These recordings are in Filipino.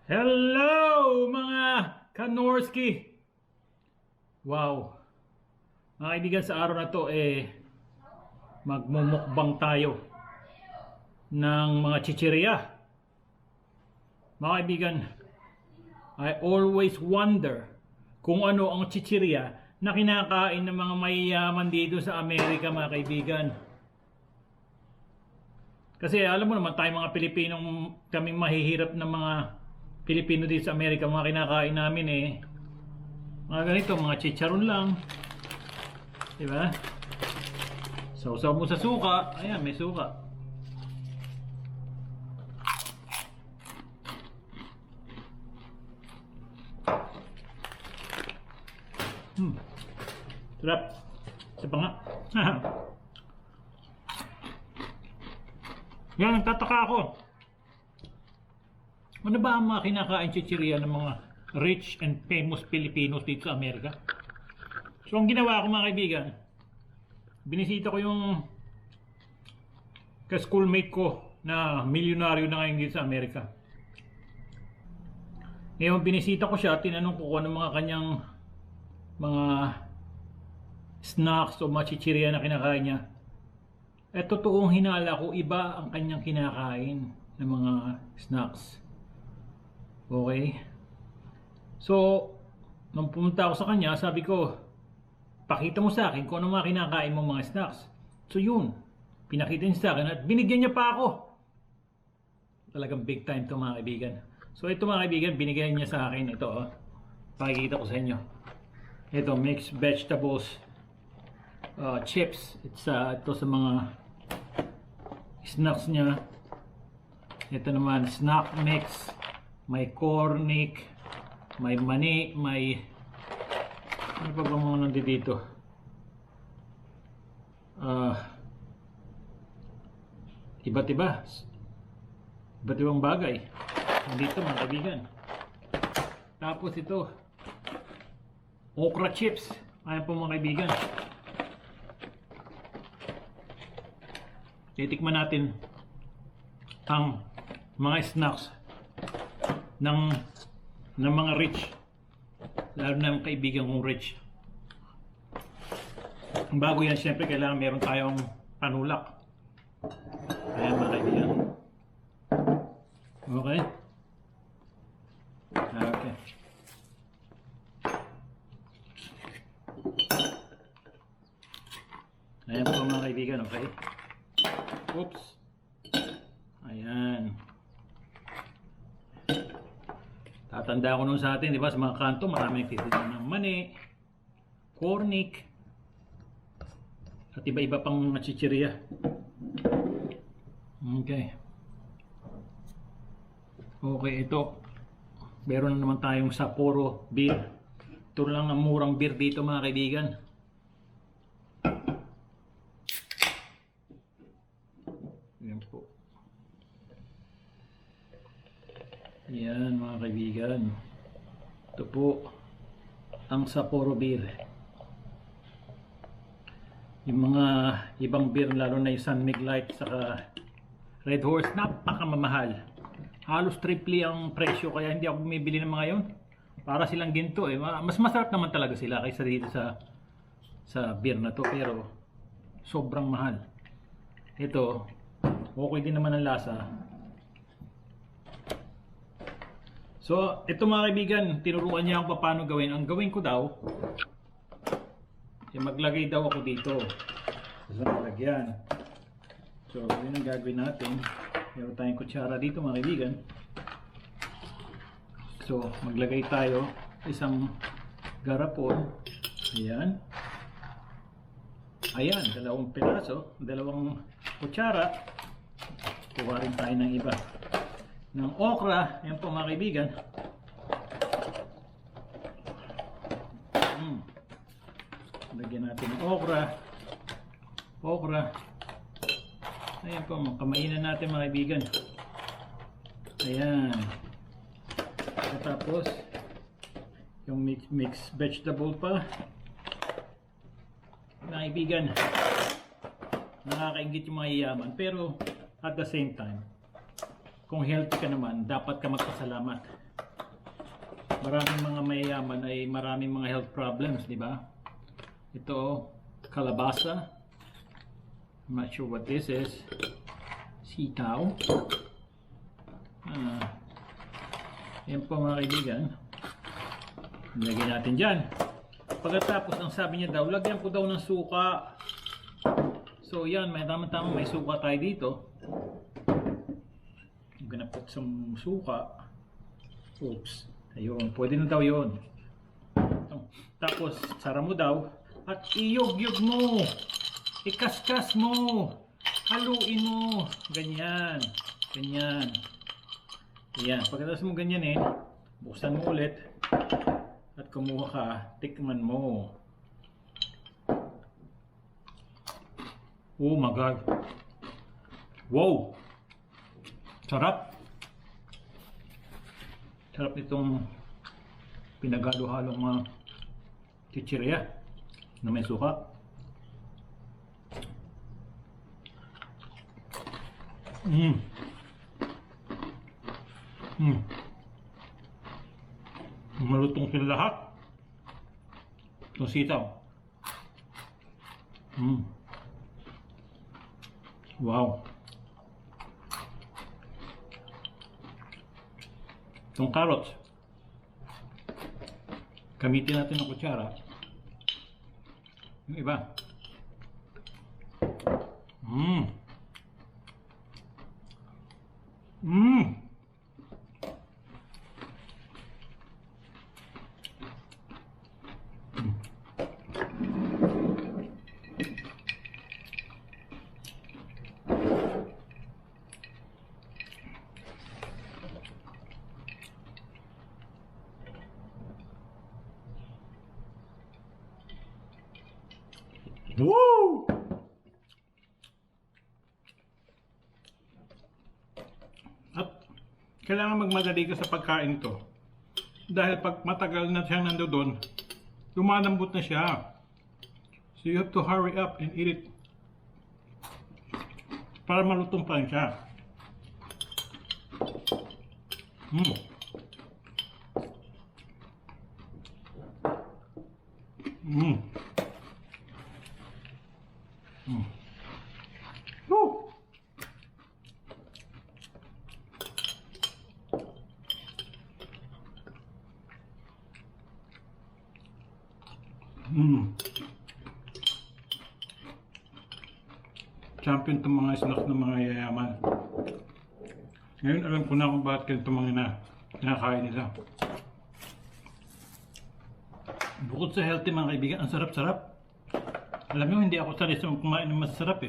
Hello mga Kanorski! Wow! Mga kaibigan, sa araw na to magmumukbang tayo ng mga chichirya. Mga kaibigan, I always wonder kung ano ang chichirya na kinakain ng mga mayayaman dito sa Amerika, mga kaibigan. Kasi alam mo naman tayo mga Pilipinong kaming mahihirap na mga Pilipino dito sa Amerika, mga kinakain namin mga ganito, mga chicharon lang, diba? Sausaw mo sa suka. Ayan, may suka. Sarap. Isa pa nga. Yan, nagtataka ako. Ano ba ang mga kinakain chichirya ng mga rich and famous Filipinos dito sa Amerika? So ang ginawa ko, mga kaibigan, binisita ko yung ka-schoolmate ko na milyonaryo na ngayon dito sa Amerika. Ngayon binisita ko siya, tinanong ko kung ano mga kanyang mga snacks o mga chichirya na kinakain niya. Totoong hinala ko, iba ang kanyang kinakain ng mga snacks. Okay. So, nung pumunta ako sa kanya, sabi ko, pakita mo sa akin kung ano mga kinakain mo mga snacks. So yun, pinakita niya sa akin at binigyan niya pa ako. Talagang big time to, mga kaibigan. So ito, mga kaibigan, binigyan niya sa akin. Ito, pakikita ko sa inyo. Ito, mixed vegetables chips. Ito sa mga snacks niya. Ito naman, snack mix. May cornic, may mani, may ano pa ba mga nandito? Iba't ibang bagay nandito, mga kaibigan. Tapos ito, okra chips. Ayan po, mga kaibigan. Titikman natin ang mga snacks ng mga rich, lalo na ang kaibigan kong rich. Bago yan, syempre kailangan meron tayong panulak. Ayan, mga kaibigan. Okay. Ayan po, mga kaibigan. Okay. Oops. Ayan. Tatanda ko nun sa atin, di ba, sa mga kanto, marami nagtitinda ng mani, cornic, at iba-iba pang chichirya. Okay. Okay, ito. Meron na naman tayong Sapporo beer. Ito lang ang murang beer dito, mga kaibigan. Yan po. Yan, mga kaibigan. Ito po ang Sapporo beer. Yung mga ibang beer, lalo na yung San Mig Light saka Red Horse, napakamamahal. Halos triple ang presyo, kaya hindi ako bumibili ng mga yon. Para silang ginto Mas masarap naman talaga sila kaysa dito sa beer na to, pero sobrang mahal. Ito, okay din naman ang lasa. So, ito, mga kaibigan, tinuruan niya ako paano gawin. Ang gawin ko daw, maglagay daw ako dito sa malagyan. So, yun ang gagawin natin. Meron tayong kutsara dito, mga kaibigan. So, maglagay tayo isang garapon. Ayan. Ayan, dalawang piraso, dalawang kutsara. Kuha rin tayo ng iba. Ng okra, yan po, mga kaibigan. Lagyan natin ng okra. Ayan po, kamainan natin, mga kaibigan. Ayan. At tapos, yung mix vegetable pa. Mga kaibigan, nakakaingit yung mga yayaman, pero at the same time, kung healthy ka naman, dapat ka magpasalamat. Maraming mga mayayaman ay maraming mga health problems, di ba? Ito, kalabasa. I'm not sure what this is. Sitaw. Yan po mga kaibigan. Lagyan natin dyan. Pagkatapos, ang sabi niya daw, lagyan ko daw ng suka. So yan, may tamang may suka tayo dito. I'm gonna put some suka. Oops. Ayun, pwede na daw yun. Tapos, sara mo daw. At iyog-yog mo. Ikaskas mo. Haluin mo. Ganyan. Ganyan. Ayan. Pagkatapos mo ganyan buksan mo ulit. At kumuha ka. Tikman mo. Oh my God. Wow. Sarap. Sarap nitong pinagalo-halong mga chichirya na may suka. Malutong sila lahat. Itong sitaw. Wow. Itong carrots. Gamitin natin ng kutsara. Yung iba. Woo! At kailangan magmadali ka sa pagkain ito. Dahil pag matagal na siyang nandoon, lumalambot na siya. So you have to hurry up and eat it para malutong pa rin siya. Woo! Champion itong mga snacks ng mga yayaman. Ngayon alam ko na kung bakit ganito mga nakakain nila. Bukod sa healthy mga kaibigan, ang sarap-sarap. Alam nyo, hindi ako sanay sa kumain ng masarap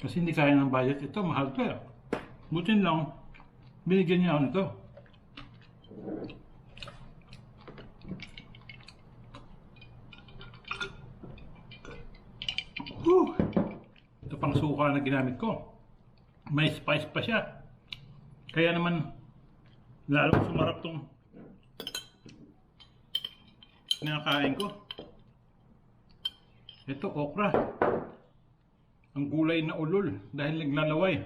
Kasi hindi kaya ng budget ito, mahal to Butin lang, binigyan niya ako nito. Ito pang suka na ginamit ko. May spice pa siya. Kaya naman, lalo sumarap tong kinakain ko. Ito, okra. Ang gulay na ulol dahil naglalaway.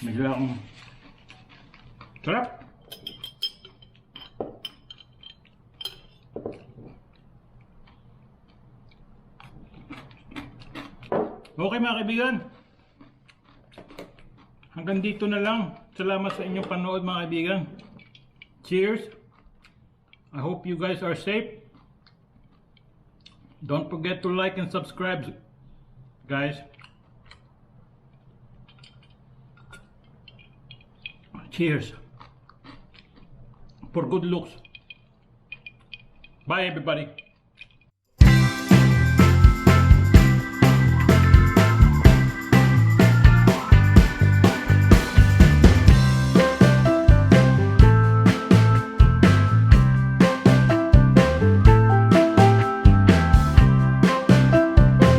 Bigla akong sarap. Okay mga kaibigan, hanggang dito na lang. Salamat sa inyong panood mga kaibigan. Cheers. I hope you guys are safe. Don't forget to like and subscribe, guys. Cheers for good looks. Bye everybody.